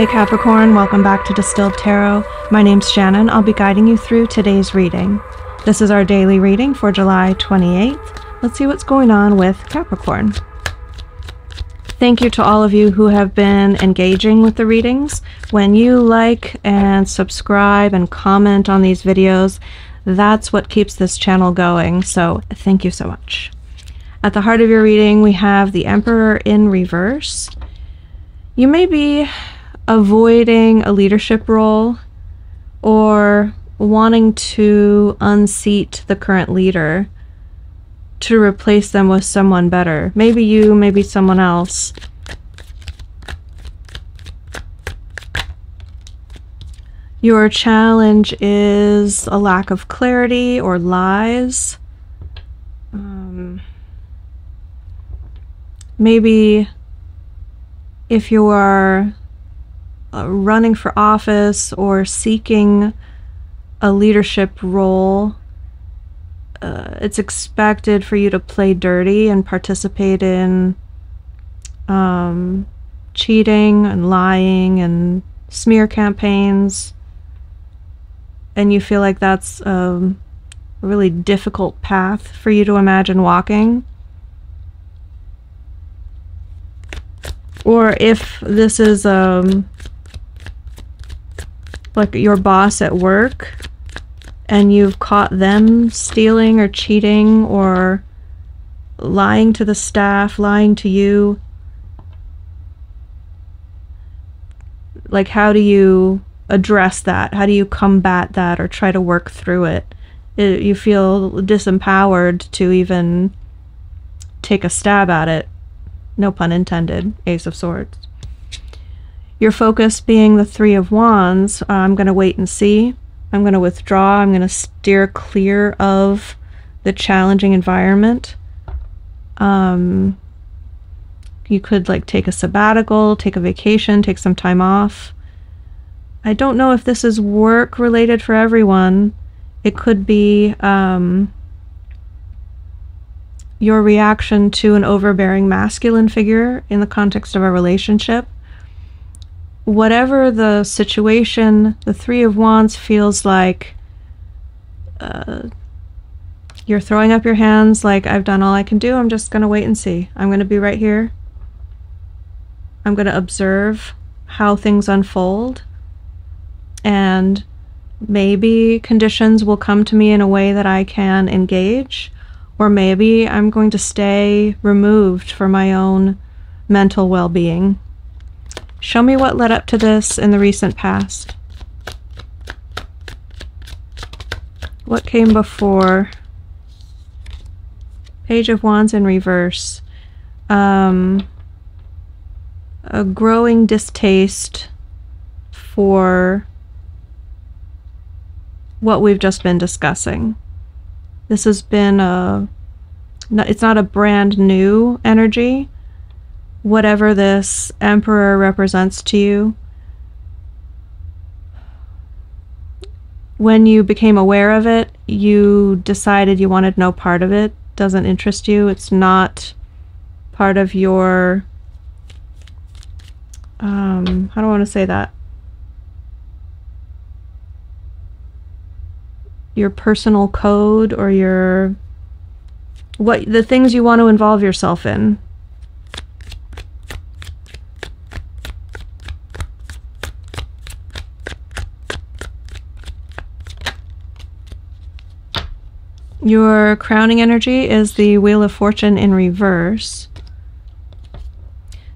Hey Capricorn, welcome back to Distilled Tarot. My name's Shannon. I'll be guiding you through today's reading. This is our daily reading for July 28th. Let's see what's going on with Capricorn. Thank you to all of you who have been engaging with the readings. When you like and subscribe and comment on these videos, that's what keeps this channel going, so thank you so much. At the heart of your reading, we have the Emperor in reverse. You may be avoiding a leadership role or wanting to unseat the current leader to replace them with someone better. Maybe you, maybe someone else. Your challenge is a lack of clarity or lies. Maybe if you are running for office or seeking a leadership role, it's expected for you to play dirty and participate in cheating and lying and smear campaigns, and you feel like that's a really difficult path for you to imagine walking. Or if this is like your boss at work and you've caught them stealing or cheating or lying to the staff, lying to you, like how do you address that? How do you combat that or try to work through it? You feel disempowered to even take a stab at it. No pun intended. Ace of Swords. Your focus being the Three of Wands. I'm going to wait and see. I'm going to withdraw. I'm going to steer clear of the challenging environment. You could like take a sabbatical, take a vacation, take some time off. I don't know if this is work related for everyone. It could be your reaction to an overbearing masculine figure in the context of a relationship. Whatever the situation, the Three of Wands feels like you're throwing up your hands like, I've done all I can do, I'm just going to wait and see. I'm going to be right here. I'm going to observe how things unfold, and maybe conditions will come to me in a way that I can engage, or maybe I'm going to stay removed for my own mental well-being. Show me what led up to this in the recent past. What came before? Page of Wands in reverse. A growing distaste for what we've just been discussing. This has been it's not a brand new energy. Whatever this Emperor represents to you, when you became aware of it, you decided you wanted no part of it. Doesn't interest you. It's not part of your, how do I want to say that? Your personal code, or your, the things you want to involve yourself in. Your crowning energy is the Wheel of Fortune in reverse.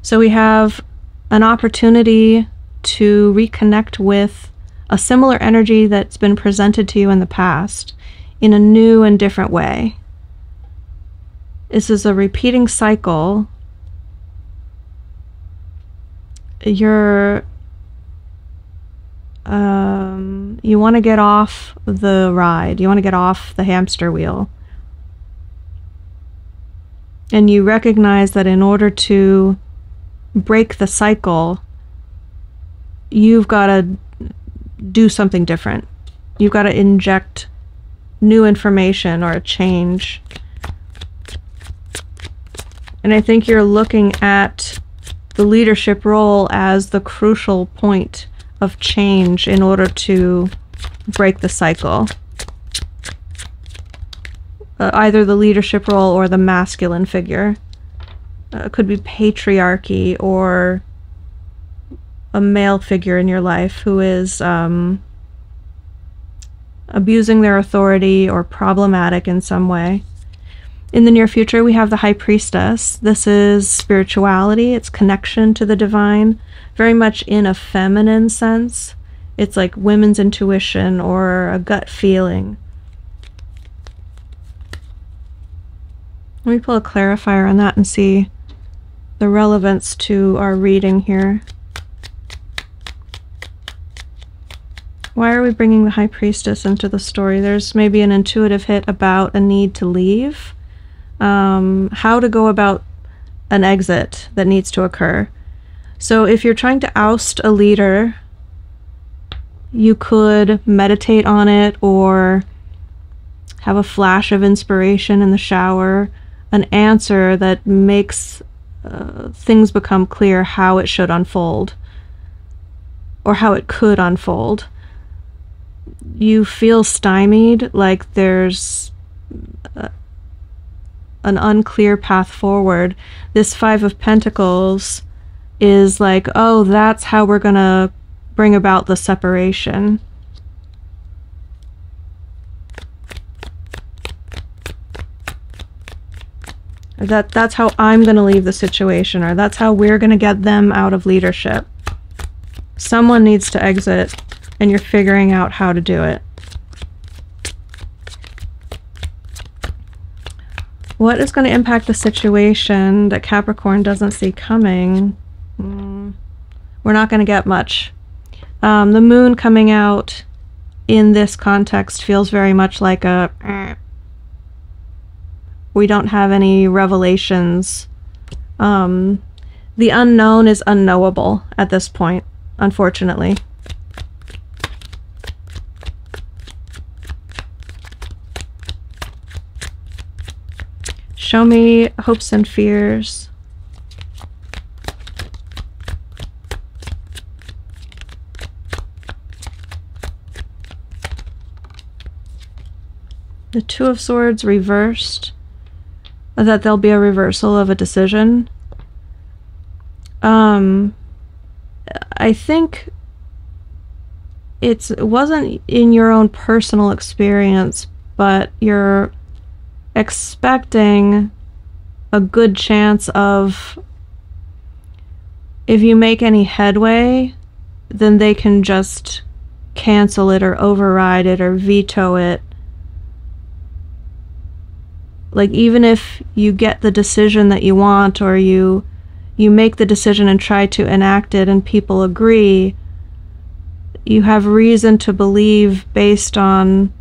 So we have an opportunity to reconnect with a similar energy that's been presented to you in the past in a new and different way. This is a repeating cycle. You want to get off the ride. You want to get off the hamster wheel. And you recognize that in order to break the cycle, you've got to do something different. You've got to inject new information or a change. And I think you're looking at the leadership role as the crucial point of change in order to break the cycle. Either the leadership role or the masculine figure. It could be patriarchy or a male figure in your life who is abusing their authority or problematic in some way. In the near future, we have the High Priestess. This is spirituality, it's connection to the divine, very much in a feminine sense. It's like women's intuition or a gut feeling. Let me pull a clarifier on that and see the relevance to our reading here. Why are we bringing the High Priestess into the story? There's maybe an intuitive hit about a need to leave. How to go about an exit that needs to occur. So if you're trying to oust a leader, you could meditate on it or have a flash of inspiration in the shower, an answer that makes things become clear how it should unfold or how it could unfold. You feel stymied, like there's an unclear path forward. This Five of Pentacles is like, oh, that's how we're gonna bring about the separation. That's how I'm gonna leave the situation, or that's how we're gonna get them out of leadership. Someone needs to exit, and you're figuring out how to do it. What is going to impact the situation that Capricorn doesn't see coming? We're not going to get much. The moon coming out in this context feels very much like a... We don't have any revelations. The unknown is unknowable at this point, unfortunately. Show me hopes and fears. The Two of Swords reversed. That there'll be a reversal of a decision. I think it wasn't in your own personal experience, but you're expecting a good chance of, if you make any headway, then they can just cancel it or override it or veto it. Like, even if you get the decision that you want, or you make the decision and try to enact it and people agree, you have reason to believe, based on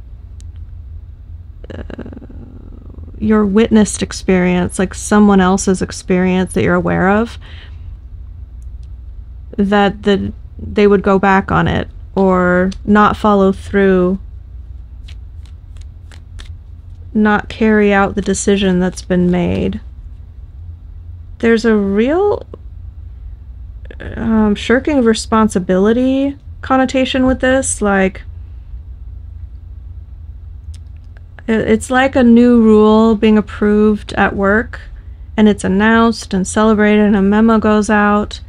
your witnessed experience, like someone else's experience that you're aware of, that they would go back on it or not follow through, not carry out the decision that's been made. There's a real shirking of responsibility connotation with this. Like, it's like a new rule being approved at work, and it's announced and celebrated, and a memo goes out,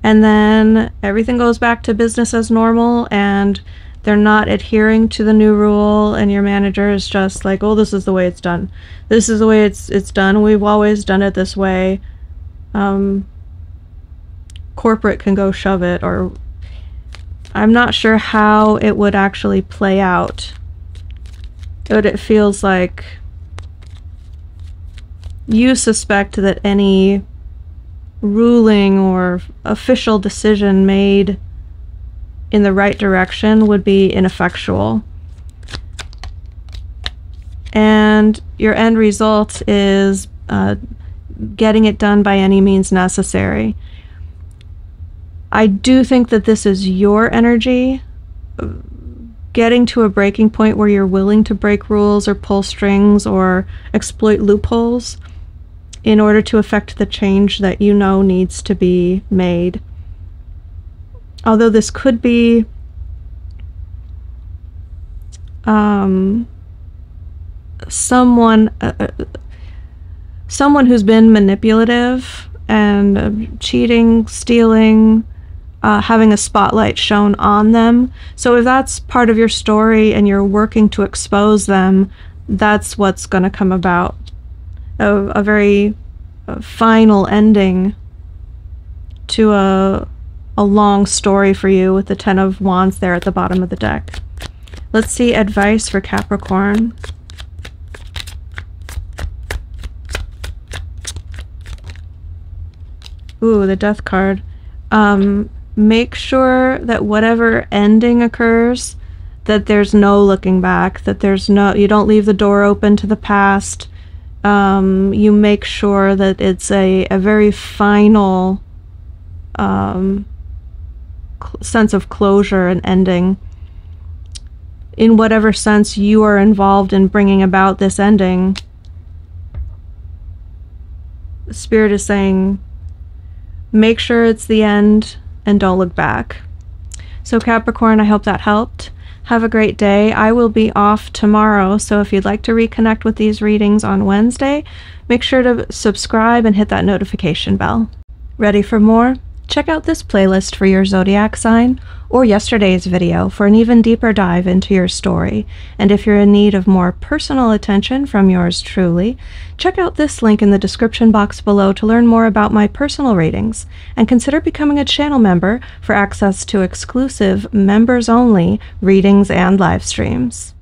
and then everything goes back to business as normal, and they're not adhering to the new rule, and your manager is just like, oh, this is the way it's done. This is the way it's done. We've always done it this way. Corporate can go shove it, or I'm not sure how it would actually play out. But it feels like you suspect that any ruling or official decision made in the right direction would be ineffectual. And your end result is getting it done by any means necessary. I do think that this is your energy, getting to a breaking point where you're willing to break rules or pull strings or exploit loopholes. in order to affect the change that you know needs to be made. Although this could be someone who's been manipulative and cheating, stealing, having a spotlight shown on them. So if that's part of your story and you're working to expose them, that's what's going to come about. A very final ending to a long story for you with the Ten of Wands there at the bottom of the deck. Let's see advice for Capricorn. Ooh, the Death card. Make sure that whatever ending occurs, that there's no looking back, that you don't leave the door open to the past. You make sure that it's a very final sense of closure and ending. In whatever sense you are involved in bringing about this ending, the Spirit is saying, make sure it's the end and don't look back. So Capricorn, I hope that helped. Have a great day. I will be off tomorrow, so if you'd like to reconnect with these readings on Wednesday, make sure to subscribe and hit that notification bell. Ready for more? Check out this playlist for your zodiac sign, or yesterday's video for an even deeper dive into your story. And if you're in need of more personal attention from yours truly, check out this link in the description box below to learn more about my personal readings, and consider becoming a channel member for access to exclusive members-only readings and live streams.